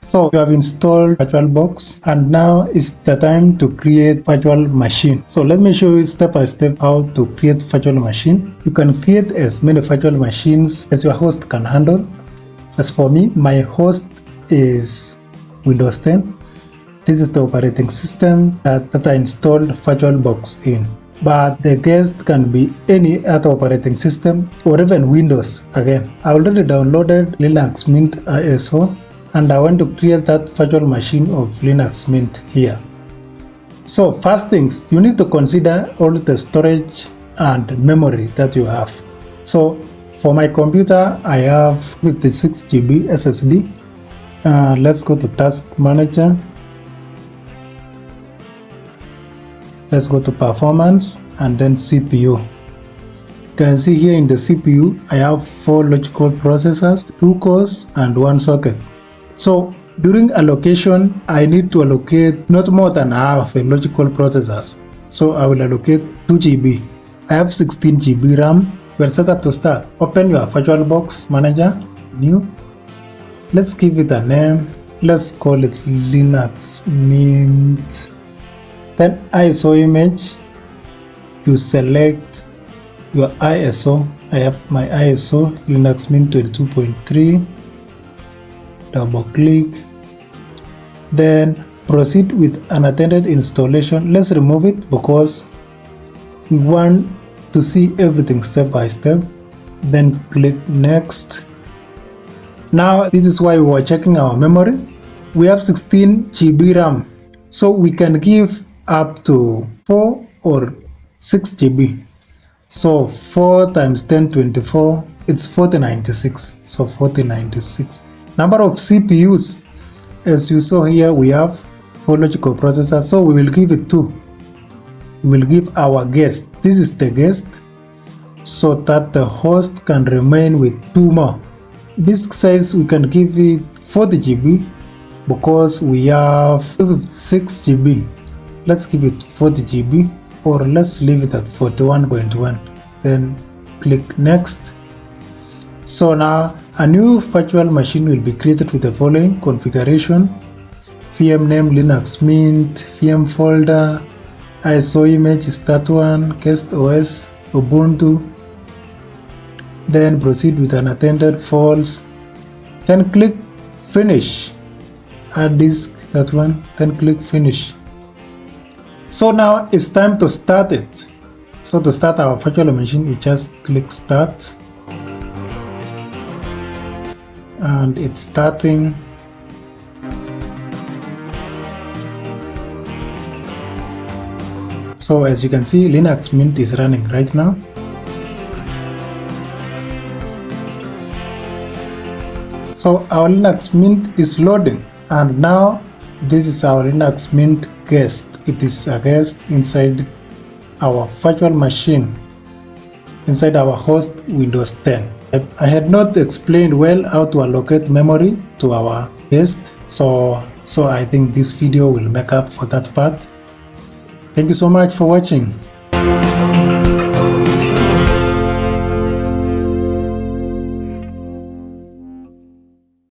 So you have installed VirtualBox and now it's the time to create virtual machine. So let me show you step by step how to create virtual machine. You can create as many virtual machines as your host can handle. As for me, my host is Windows 10. This is the operating system that I installed VirtualBox in. But the guest can be any other operating system or even Windows again. I already downloaded Linux Mint ISO and I want to create that virtual machine of Linux Mint here. So first things, you need to consider all the storage and memory that you have. So for my computer, I have 56 GB SSD. Let's go to Task Manager. Let's go to Performance and then CPU. You can see here in the CPU, I have 4 logical processors, 2 cores and 1 socket. So during allocation, I need to allocate not more than half the logical processors. So I will allocate 2 GB. I have 16 GB RAM. We're set up to start. Open your VirtualBox Manager, new. Let's give it a name. Let's call it Linux Mint. Then ISO image. You select your ISO. I have my ISO Linux Mint 22.3. Double click, then proceed with unattended installation. Let's remove it because we want to see everything step by step. Then click next. Now this is why we were checking our memory. We have 16 GB RAM, so we can give up to 4 or 6 GB. So 4 times 1024, it's 4096. So 4096. Number of CPUs, as you saw here, we have 4 logical processors, so we will give it 2. We will give our guest, this is the guest, so that the host can remain with 2 more. Disk size, we can give it 40 GB because we have 56 GB. Let's give it 40 GB or let's leave it at 41.1. Then click next. So now a new virtual machine will be created with the following configuration: VM name Linux Mint, VM folder, ISO image start1, guest OS Ubuntu. Then proceed with unattended false. Then click finish. Add disk, that one. Then click finish. So now it's time to start it. So to start our virtual machine, we just click start. And it's starting. So as you can see, Linux Mint is running right now. So our Linux Mint is loading, and now this is our Linux Mint guest. It is a guest inside our virtual machine, inside our host Windows 10. I had not explained well how to allocate memory to our guest, so I think this video will make up for that part. Thank you so much for watching.